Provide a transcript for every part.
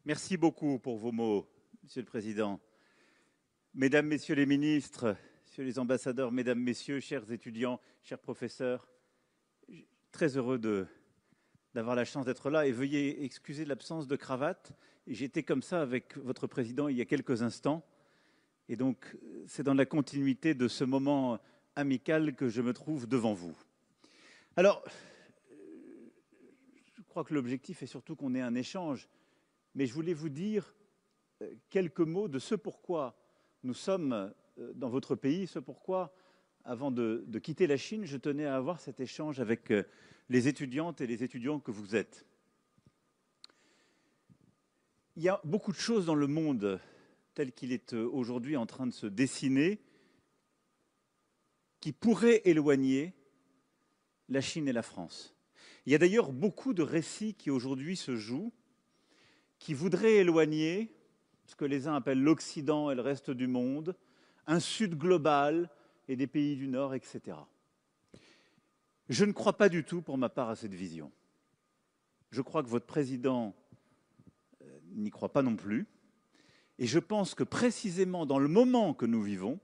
Merci beaucoup pour vos mots, Monsieur le Président. Mesdames, Messieurs les ministres, Messieurs les ambassadeurs, Mesdames, Messieurs, chers étudiants, chers professeurs, très heureux d'avoir la chance d'être là et veuillez excuser l'absence de cravate. J'étais comme ça avec votre Président il y a quelques instants et donc c'est dans la continuité de ce moment amical que je me trouve devant vous. Alors, je crois que l'objectif est surtout qu'on ait un échange, mais je voulais vous dire quelques mots de ce pourquoi nous sommes dans votre pays, ce pourquoi, avant de quitter la Chine, je tenais à avoir cet échange avec les étudiantes et les étudiants que vous êtes. Il y a beaucoup de choses dans le monde tel qu'il est aujourd'hui en train de se dessiner qui pourraient éloigner la Chine et la France. Il y a d'ailleurs beaucoup de récits qui aujourd'hui se jouent qui voudraient éloigner ce que les uns appellent l'Occident et le reste du monde, un Sud global et des pays du Nord, etc. Je ne crois pas du tout, pour ma part, à cette vision. Je crois que votre président n'y croit pas non plus. Et je pense que précisément dans le moment que nous vivons,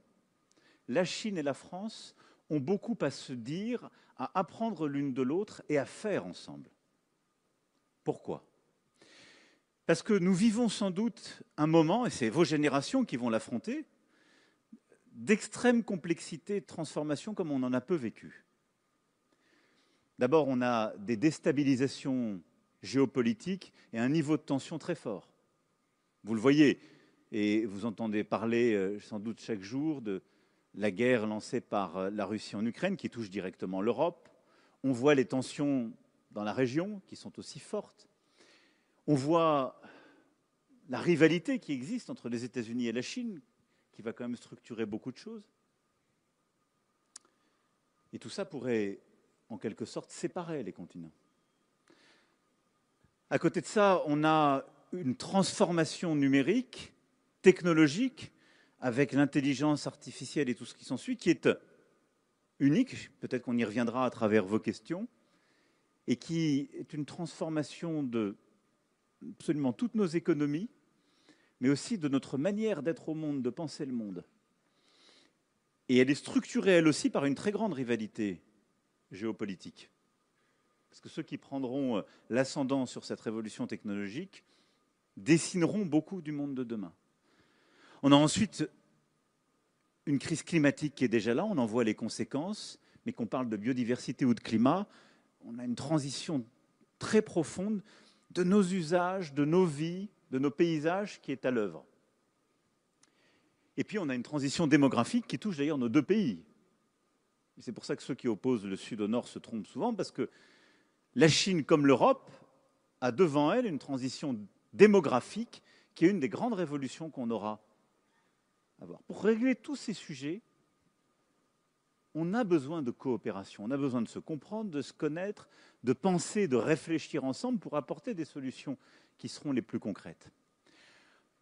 la Chine et la France ont beaucoup à se dire, à apprendre l'une de l'autre et à faire ensemble. Pourquoi ? Parce que nous vivons sans doute un moment, et c'est vos générations qui vont l'affronter, d'extrême complexité et de transformation comme on en a peu vécu. D'abord, on a des déstabilisations géopolitiques et un niveau de tension très fort. Vous le voyez, et vous entendez parler sans doute chaque jour de la guerre lancée par la Russie en Ukraine, qui touche directement l'Europe. On voit les tensions dans la région, qui sont aussi fortes. On voit la rivalité qui existe entre les États-Unis et la Chine, qui va quand même structurer beaucoup de choses. Et tout ça pourrait, en quelque sorte, séparer les continents. À côté de ça, on a une transformation numérique, technologique, avec l'intelligence artificielle et tout ce qui s'ensuit, qui est unique, peut-être qu'on y reviendra à travers vos questions, et qui est une transformation de absolument toutes nos économies, mais aussi de notre manière d'être au monde, de penser le monde. Et elle est structurée, elle aussi, par une très grande rivalité géopolitique. Parce que ceux qui prendront l'ascendant sur cette révolution technologique dessineront beaucoup du monde de demain. On a ensuite une crise climatique qui est déjà là, on en voit les conséquences, mais qu'on parle de biodiversité ou de climat, on a une transition très profonde de nos usages, de nos vies, de nos paysages qui est à l'œuvre. Et puis on a une transition démographique qui touche d'ailleurs nos deux pays. Et c'est pour ça que ceux qui opposent le Sud au Nord se trompent souvent, parce que la Chine, comme l'Europe, a devant elle une transition démographique qui est une des grandes révolutions qu'on aura à voir. Pour régler tous ces sujets, on a besoin de coopération, on a besoin de se comprendre, de se connaître, de penser, de réfléchir ensemble pour apporter des solutions qui seront les plus concrètes.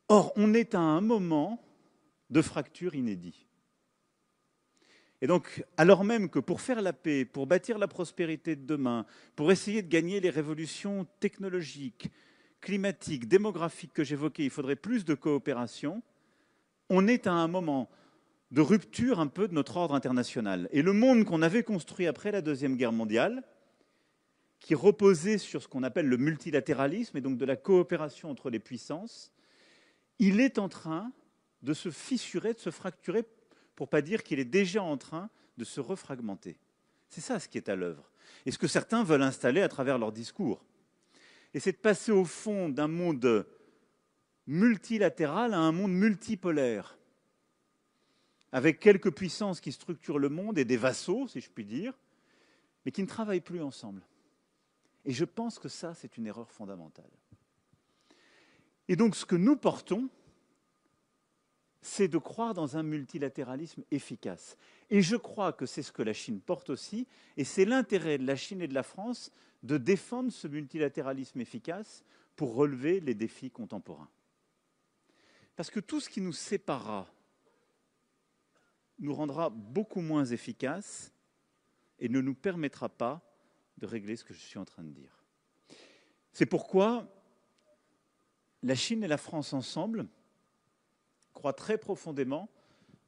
Or, on est à un moment de fracture inédit. Et donc, alors même que pour faire la paix, pour bâtir la prospérité de demain, pour essayer de gagner les révolutions technologiques, climatiques, démographiques que j'évoquais, il faudrait plus de coopération, on est à un moment de rupture un peu de notre ordre international. Et le monde qu'on avait construit après la Deuxième Guerre mondiale, qui reposait sur ce qu'on appelle le multilatéralisme et donc de la coopération entre les puissances, il est en train de se fissurer, de se fracturer, pour ne pas dire qu'il est déjà en train de se refragmenter. C'est ça ce qui est à l'œuvre. Et ce que certains veulent installer à travers leur discours. Et c'est de passer au fond d'un monde multilatéral à un monde multipolaire, avec quelques puissances qui structurent le monde et des vassaux, si je puis dire, mais qui ne travaillent plus ensemble. Et je pense que ça, c'est une erreur fondamentale. Et donc, ce que nous portons, c'est de croire dans un multilatéralisme efficace. Et je crois que c'est ce que la Chine porte aussi, et c'est l'intérêt de la Chine et de la France de défendre ce multilatéralisme efficace pour relever les défis contemporains. Parce que tout ce qui nous séparera nous rendra beaucoup moins efficaces et ne nous permettra pas de régler ce que je suis en train de dire. C'est pourquoi la Chine et la France ensemble croient très profondément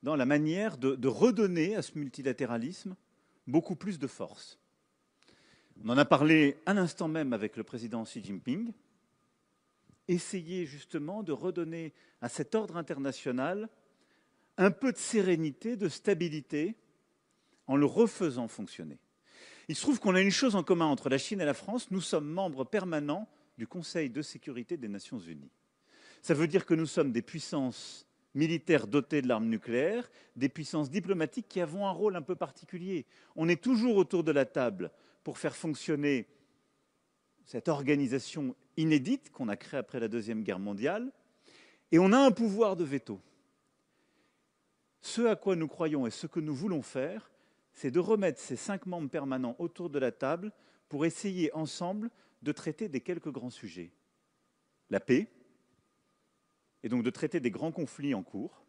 dans la manière de redonner à ce multilatéralisme beaucoup plus de force. On en a parlé à l'instant même avec le président Xi Jinping. Essayer justement de redonner à cet ordre international un peu de sérénité, de stabilité, en le refaisant fonctionner. Il se trouve qu'on a une chose en commun entre la Chine et la France, nous sommes membres permanents du Conseil de sécurité des Nations Unies. Ça veut dire que nous sommes des puissances militaires dotées de l'arme nucléaire, des puissances diplomatiques qui avons un rôle un peu particulier. On est toujours autour de la table pour faire fonctionner cette organisation inédite qu'on a créée après la Deuxième Guerre mondiale, et on a un pouvoir de veto. Ce à quoi nous croyons et ce que nous voulons faire, c'est de remettre ces 5 membres permanents autour de la table pour essayer ensemble de traiter des quelques grands sujets. La paix, et donc de traiter des grands conflits en cours,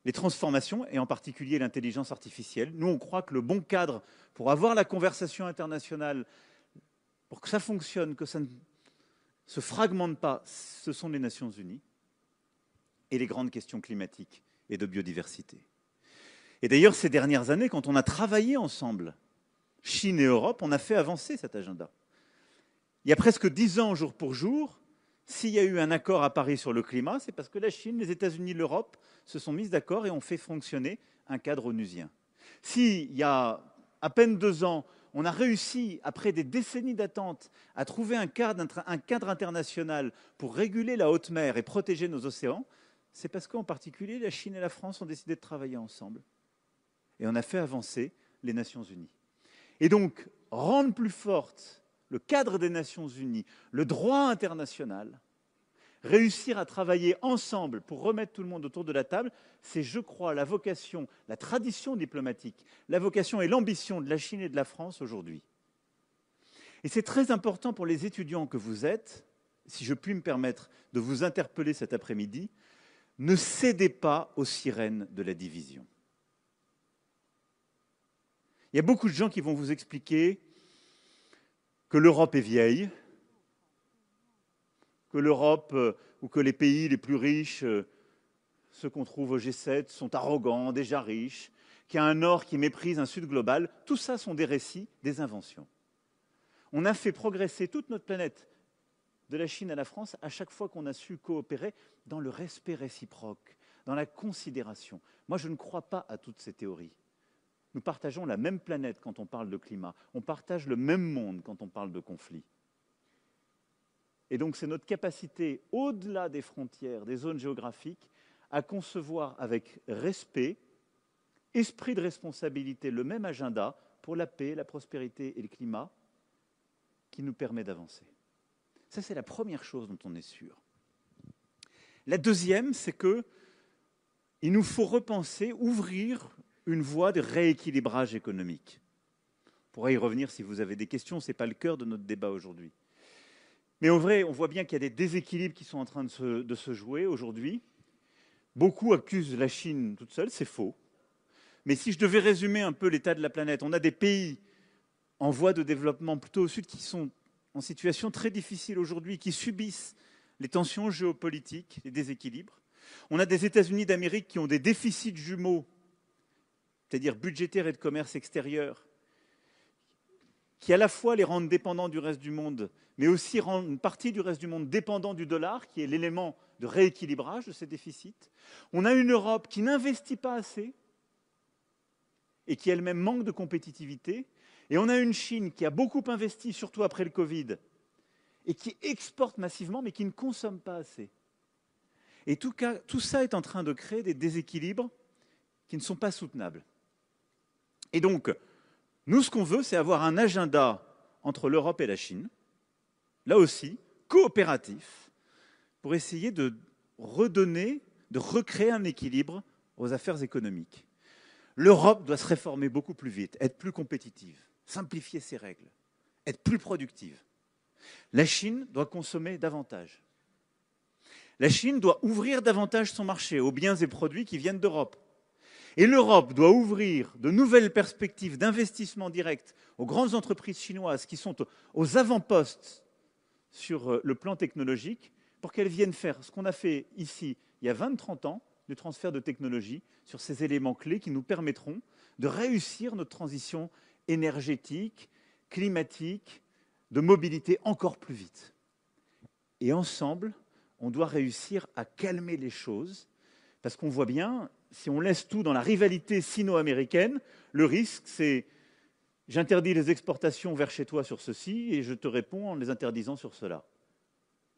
les transformations, et en particulier l'intelligence artificielle. Nous, on croit que le bon cadre pour avoir la conversation internationale, pour que ça fonctionne, que ça ne se fragmente pas, ce sont les Nations Unies et les grandes questions climatiques et de biodiversité. Et d'ailleurs, ces dernières années, quand on a travaillé ensemble, Chine et Europe, on a fait avancer cet agenda. Il y a presque 10 ans, jour pour jour, s'il y a eu un accord à Paris sur le climat, c'est parce que la Chine, les États-Unis, l'Europe se sont mis d'accord et ont fait fonctionner un cadre onusien. S'il y a à peine 2 ans, on a réussi, après des décennies d'attente, à trouver un cadre international pour réguler la haute mer et protéger nos océans, c'est parce qu'en particulier, la Chine et la France ont décidé de travailler ensemble. Et on a fait avancer les Nations Unies. Et donc, rendre plus forte le cadre des Nations Unies, le droit international, réussir à travailler ensemble pour remettre tout le monde autour de la table, c'est, je crois, la vocation, la tradition diplomatique, la vocation et l'ambition de la Chine et de la France aujourd'hui. Et c'est très important pour les étudiants que vous êtes, si je puis me permettre de vous interpeller cet après-midi, ne cédez pas aux sirènes de la division. Il y a beaucoup de gens qui vont vous expliquer que l'Europe est vieille, que l'Europe ou que les pays les plus riches, ceux qu'on trouve au G7, sont arrogants, déjà riches, qu'il y a un Nord qui méprise un Sud global. Tout ça sont des récits, des inventions. On a fait progresser toute notre planète, de la Chine à la France, à chaque fois qu'on a su coopérer dans le respect réciproque, dans la considération. Moi, je ne crois pas à toutes ces théories. Nous partageons la même planète quand on parle de climat. On partage le même monde quand on parle de conflit. Et donc, c'est notre capacité, au-delà des frontières, des zones géographiques, à concevoir avec respect, esprit de responsabilité, le même agenda pour la paix, la prospérité et le climat qui nous permet d'avancer. Ça, c'est la première chose dont on est sûr. La deuxième, c'est qu'il nous faut repenser, ouvrir une voie de rééquilibrage économique. On pourra y revenir si vous avez des questions, ce n'est pas le cœur de notre débat aujourd'hui. Mais en vrai, on voit bien qu'il y a des déséquilibres qui sont en train de se jouer aujourd'hui. Beaucoup accusent la Chine toute seule, c'est faux. Mais si je devais résumer un peu l'état de la planète, on a des pays en voie de développement plutôt au sud qui sont en situation très difficile aujourd'hui, qui subissent les tensions géopolitiques, les déséquilibres. On a des États-Unis d'Amérique qui ont des déficits jumeaux, c'est-à-dire budgétaires et de commerce extérieur, qui à la fois les rendent dépendants du reste du monde, mais aussi rendent une partie du reste du monde dépendant du dollar, qui est l'élément de rééquilibrage de ces déficits. On a une Europe qui n'investit pas assez et qui elle-même manque de compétitivité. Et on a une Chine qui a beaucoup investi, surtout après le Covid, et qui exporte massivement, mais qui ne consomme pas assez. Et tout ça est en train de créer des déséquilibres qui ne sont pas soutenables. Et donc, nous, ce qu'on veut, c'est avoir un agenda entre l'Europe et la Chine, là aussi, coopératif, pour essayer de redonner, de recréer un équilibre aux affaires économiques. L'Europe doit se réformer beaucoup plus vite, être plus compétitive, simplifier ses règles, être plus productive. La Chine doit consommer davantage. La Chine doit ouvrir davantage son marché aux biens et produits qui viennent d'Europe. Et l'Europe doit ouvrir de nouvelles perspectives d'investissement direct aux grandes entreprises chinoises qui sont aux avant-postes sur le plan technologique pour qu'elles viennent faire ce qu'on a fait ici il y a 20-30 ans, du transfert de technologie sur ces éléments clés qui nous permettront de réussir notre transition énergétique, climatique, de mobilité encore plus vite. Et ensemble, on doit réussir à calmer les choses, parce qu'on voit bien, si on laisse tout dans la rivalité sino-américaine, le risque, c'est j'interdis les exportations vers chez toi sur ceci, et je te réponds en les interdisant sur cela.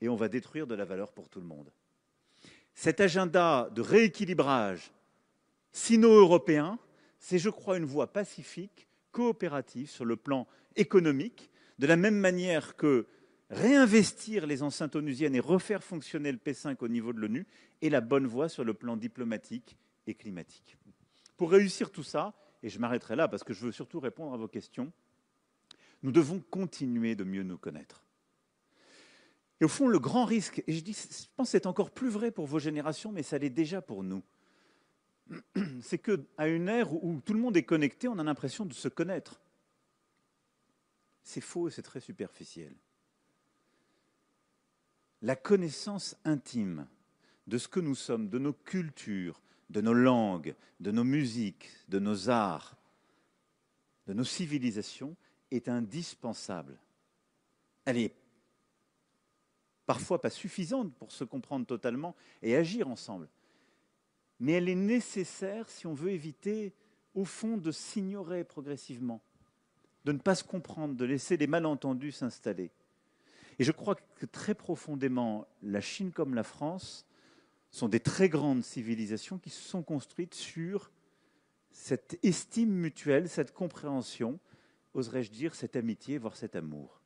Et on va détruire de la valeur pour tout le monde. Cet agenda de rééquilibrage sino-européen, c'est, je crois, une voie pacifique, coopérative sur le plan économique, de la même manière que réinvestir les enceintes onusiennes et refaire fonctionner le P5 au niveau de l'ONU est la bonne voie sur le plan diplomatique et climatique. Pour réussir tout ça, et je m'arrêterai là parce que je veux surtout répondre à vos questions, nous devons continuer de mieux nous connaître. Et au fond, le grand risque, et je pense que c'est encore plus vrai pour vos générations, mais ça l'est déjà pour nous, c'est qu'à une ère où tout le monde est connecté, on a l'impression de se connaître. C'est faux et c'est très superficiel. La connaissance intime de ce que nous sommes, de nos cultures, de nos langues, de nos musiques, de nos arts, de nos civilisations, est indispensable. Elle est parfois pas suffisante pour se comprendre totalement et agir ensemble. Mais elle est nécessaire si on veut éviter, au fond, de s'ignorer progressivement, de ne pas se comprendre, de laisser les malentendus s'installer. Et je crois que très profondément, la Chine comme la France sont des très grandes civilisations qui se sont construites sur cette estime mutuelle, cette compréhension, oserais-je dire, cette amitié, voire cet amour.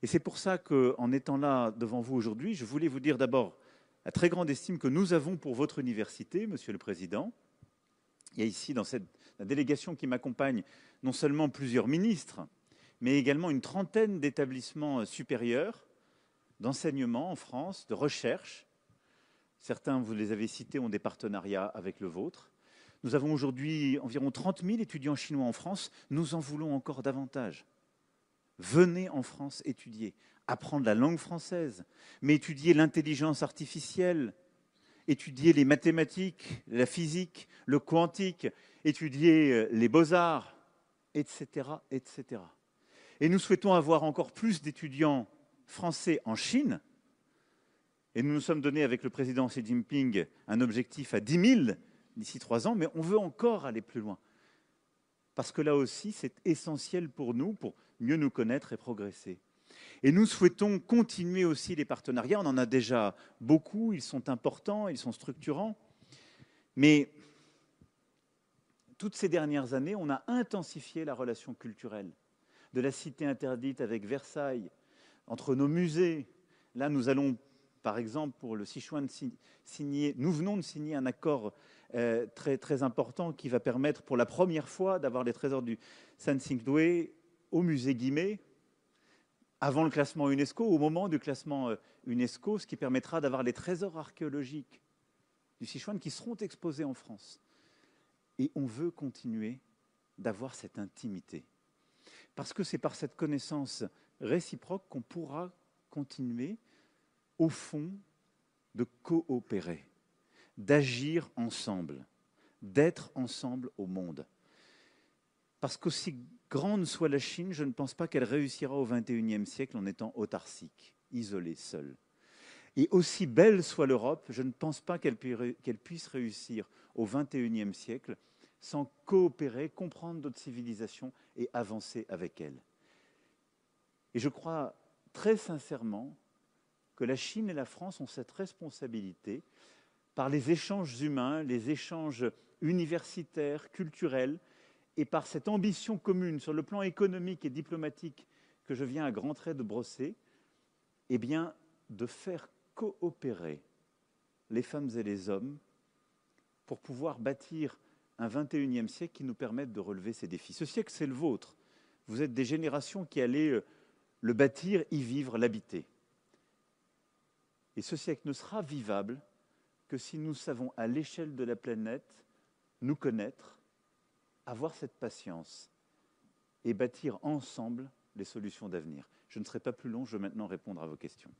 Et c'est pour ça qu'en étant là devant vous aujourd'hui, je voulais vous dire d'abord la très grande estime que nous avons pour votre université, Monsieur le Président. Il y a ici, dans la délégation qui m'accompagne, non seulement plusieurs ministres, mais également une trentaine d'établissements supérieurs d'enseignement en France, de recherche. Certains, vous les avez cités, ont des partenariats avec le vôtre. Nous avons aujourd'hui environ 30 000 étudiants chinois en France. Nous en voulons encore davantage. Venez en France étudier, apprendre la langue française, mais étudier l'intelligence artificielle, étudier les mathématiques, la physique, le quantique, étudier les beaux-arts, etc., etc. Et nous souhaitons avoir encore plus d'étudiants français en Chine. Et nous nous sommes donné avec le président Xi Jinping un objectif à 10 000 d'ici 3 ans, mais on veut encore aller plus loin. Parce que là aussi, c'est essentiel pour nous, pour mieux nous connaître et progresser. Et nous souhaitons continuer aussi les partenariats. On en a déjà beaucoup, ils sont importants, ils sont structurants. Mais toutes ces dernières années, on a intensifié la relation culturelle. De la cité interdite avec Versailles, entre nos musées. Là, nous allons, par exemple, pour le Sichuan, nous venons de signer un accord très, très important qui va permettre pour la première fois d'avoir les trésors du Sanxingdui au musée Guimet, avant le classement UNESCO, au moment du classement UNESCO, ce qui permettra d'avoir les trésors archéologiques du Sichuan qui seront exposés en France. Et on veut continuer d'avoir cette intimité. Parce que c'est par cette connaissance réciproque qu'on pourra continuer, au fond, de coopérer, d'agir ensemble, d'être ensemble au monde. Parce qu'aussi grande soit la Chine, je ne pense pas qu'elle réussira au XXIe siècle en étant autarcique, isolée, seule. Et aussi belle soit l'Europe, je ne pense pas qu'elle puisse réussir au XXIe siècle sans coopérer, comprendre d'autres civilisations et avancer avec elles. Et je crois très sincèrement que la Chine et la France ont cette responsabilité par les échanges humains, les échanges universitaires, culturels, et par cette ambition commune sur le plan économique et diplomatique que je viens à grands traits de brosser, eh bien, de faire coopérer les femmes et les hommes pour pouvoir bâtir un XXIe siècle qui nous permette de relever ces défis. Ce siècle, c'est le vôtre. Vous êtes des générations qui allez le bâtir, y vivre, l'habiter. Et ce siècle ne sera vivable que si nous savons, à l'échelle de la planète, nous connaître, avoir cette patience et bâtir ensemble les solutions d'avenir. Je ne serai pas plus long, je veux maintenant répondre à vos questions.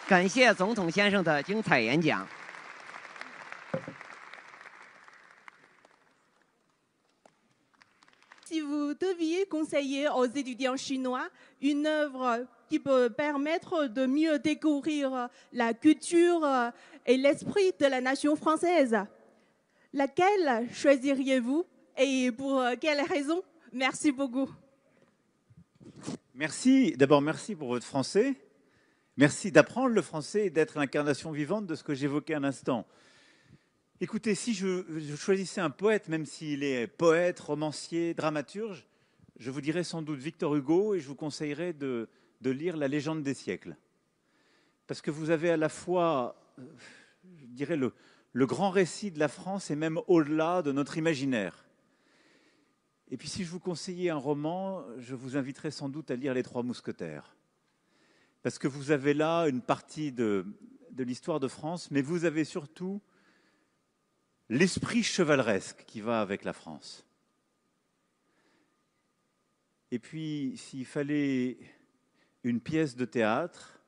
感谢总统先生的精彩演讲。Si vous deviez conseiller aux étudiants chinois une œuvre qui peut permettre de mieux découvrir la culture et l'esprit de la nation française, laquelle choisiriez-vous et pour quelles raisons? Merci beaucoup. Merci. D'abord, merci pour votre français. Merci d'apprendre le français et d'être l'incarnation vivante de ce que j'évoquais un instant. Écoutez, si je choisissais un poète, même s'il est poète, romancier, dramaturge, je vous dirais sans doute Victor Hugo et je vous conseillerais de lire La légende des siècles. Parce que vous avez à la fois, je dirais, le grand récit de la France et même au-delà de notre imaginaire. Et puis si je vous conseillais un roman, je vous inviterais sans doute à lire Les Trois Mousquetaires. Parce que vous avez là une partie de l'histoire de France, mais vous avez surtout l'esprit chevaleresque qui va avec la France. Et puis, s'il fallait une pièce de théâtre,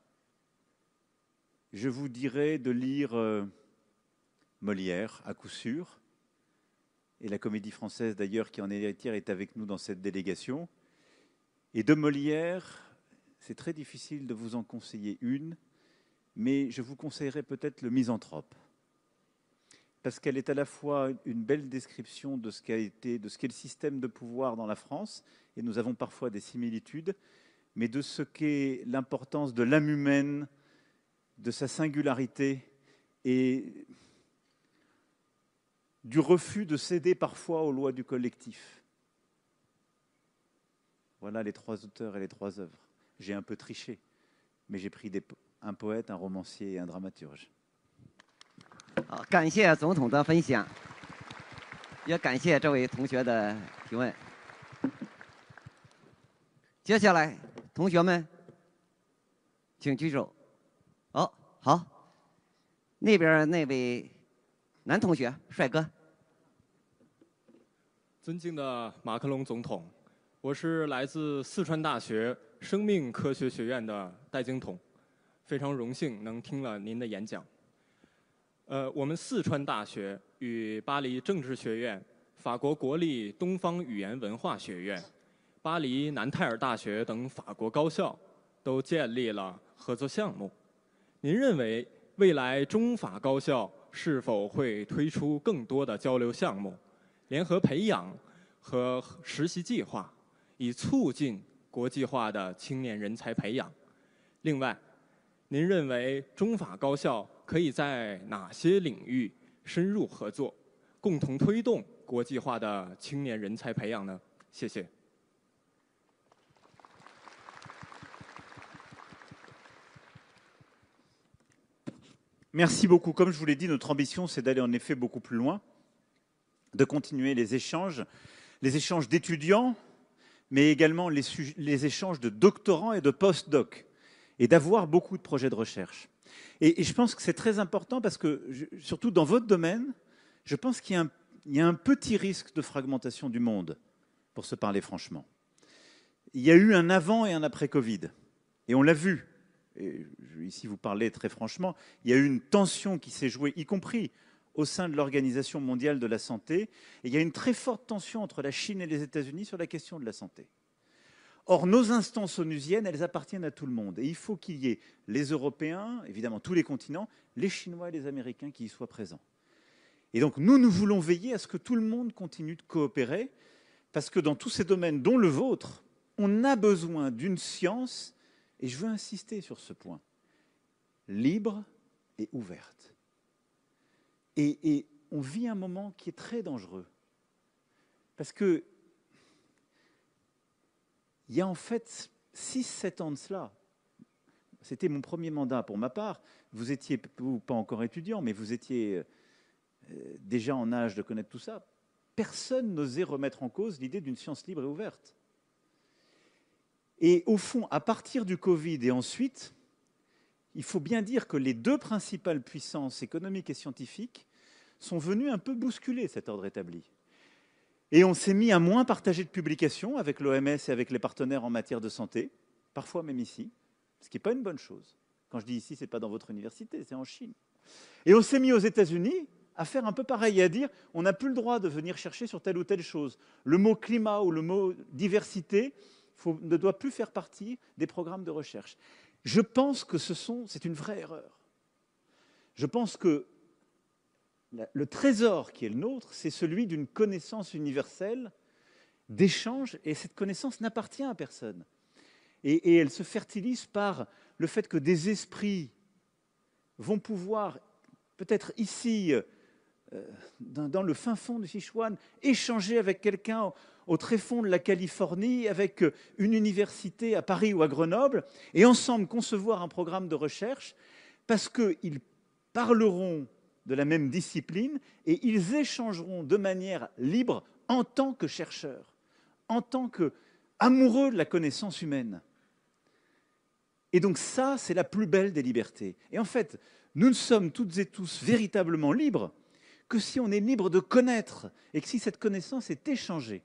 je vous dirais de lire Molière, à coup sûr, et la Comédie Française d'ailleurs, qui en est héritière, est avec nous dans cette délégation. Et de Molière, c'est très difficile de vous en conseiller une, mais je vous conseillerais peut-être Le Misanthrope. Parce qu'elle est à la fois une belle description de ce qu'a été, de ce qu'est le système de pouvoir dans la France, et nous avons parfois des similitudes, mais de ce qu'est l'importance de l'âme humaine, de sa singularité, et du refus de céder parfois aux lois du collectif. Voilà les trois auteurs et les trois œuvres. J'ai un peu triché, mais j'ai pris un poète, un romancier et un dramaturge. 好，感谢总统的分享，也感谢这位同学的提问。接下来，同学们，请举手。哦，好，那边那位男同学，帅哥。尊敬的马克龙总统，我是来自四川大学生命科学学院的戴经统，非常荣幸能听了您的演讲。我们四川大学与巴黎政治学院、法国国立东方语言文化学院、巴黎南泰尔大学等法国高校都建立了合作项目。您认为未来中法高校是否会推出更多的交流项目、联合培养和实习计划，以促进国际化的青年人才培养？另外，您认为中法高校可以在哪些领域深入合作，共同推动国际化的青年人才培养呢？谢谢。Merci beaucoup. Comme je vous l'ai dit, notre ambition, c'est d'aller en effet beaucoup plus loin, de continuer les échanges d'étudiants, mais également les échanges de doctorants et de post-doc, et d'avoir beaucoup de projets de recherche. Et je pense que c'est très important parce que, surtout dans votre domaine, je pense qu'il y a un petit risque de fragmentation du monde, pour se parler franchement. Il y a eu un avant et un après Covid, et on l'a vu. Et je vais ici vous parler très franchement, il y a eu une tension qui s'est jouée, y compris au sein de l'Organisation mondiale de la santé, et il y a une très forte tension entre la Chine et les États-Unis sur la question de la santé. Or, nos instances onusiennes, elles appartiennent à tout le monde. Et il faut qu'il y ait les Européens, évidemment tous les continents, les Chinois et les Américains qui y soient présents. Et donc, nous voulons veiller à ce que tout le monde continue de coopérer, parce que dans tous ces domaines, dont le vôtre, on a besoin d'une science, et je veux insister sur ce point, libre et ouverte. Et on vit un moment qui est très dangereux. Parce que il y a en fait 6-7 ans de cela, c'était mon premier mandat pour ma part, vous étiez pas encore étudiant, mais vous étiez déjà en âge de connaître tout ça, personne n'osait remettre en cause l'idée d'une science libre et ouverte. Et au fond, à partir du Covid et ensuite, il faut bien dire que les deux principales puissances économiques et scientifiques sont venues un peu bousculer cet ordre établi. Et on s'est mis à moins partager de publications avec l'OMS et avec les partenaires en matière de santé, parfois même ici, ce qui n'est pas une bonne chose. Quand je dis ici, ce n'est pas dans votre université, c'est en Chine. Et on s'est mis aux États-Unis à faire un peu pareil, à dire on n'a plus le droit de venir chercher sur telle ou telle chose. Le mot climat ou le mot diversité ne doit plus faire partie des programmes de recherche. Je pense que c'est une vraie erreur. Je pense que le trésor qui est le nôtre, c'est celui d'une connaissance universelle, d'échange, et cette connaissance n'appartient à personne. Et elle se fertilise par le fait que des esprits vont pouvoir, peut-être ici, dans le fin fond de Sichuan, échanger avec quelqu'un au tréfonds de la Californie, avec une université à Paris ou à Grenoble, et ensemble concevoir un programme de recherche, parce qu'ils parleront de la même discipline et ils échangeront de manière libre en tant que chercheurs, en tant qu'amoureux de la connaissance humaine. Et donc ça, c'est la plus belle des libertés. Et en fait, nous ne sommes toutes et tous véritablement libres que si on est libre de connaître et que si cette connaissance est échangée.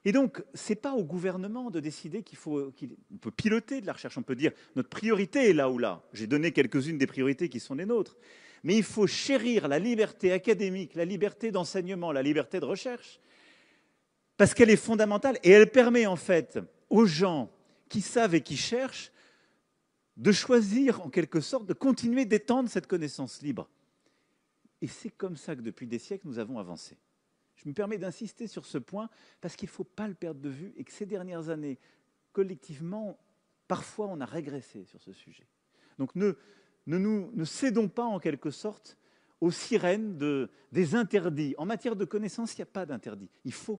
Et donc, ce n'est pas au gouvernement de décider on peut piloter de la recherche, on peut dire notre priorité est là ou là. J'ai donné quelques-unes des priorités qui sont les nôtres. Mais il faut chérir la liberté académique, la liberté d'enseignement, la liberté de recherche, parce qu'elle est fondamentale et elle permet en fait aux gens qui savent et qui cherchent de choisir en quelque sorte de continuer d'étendre cette connaissance libre. Et c'est comme ça que depuis des siècles nous avons avancé. Je me permets d'insister sur ce point parce qu'il ne faut pas le perdre de vue et que ces dernières années, collectivement, parfois on a régressé sur ce sujet. Donc ne cédons pas en quelque sorte aux sirènes des interdits. En matière de connaissance, il n'y a pas d'interdit. Il faut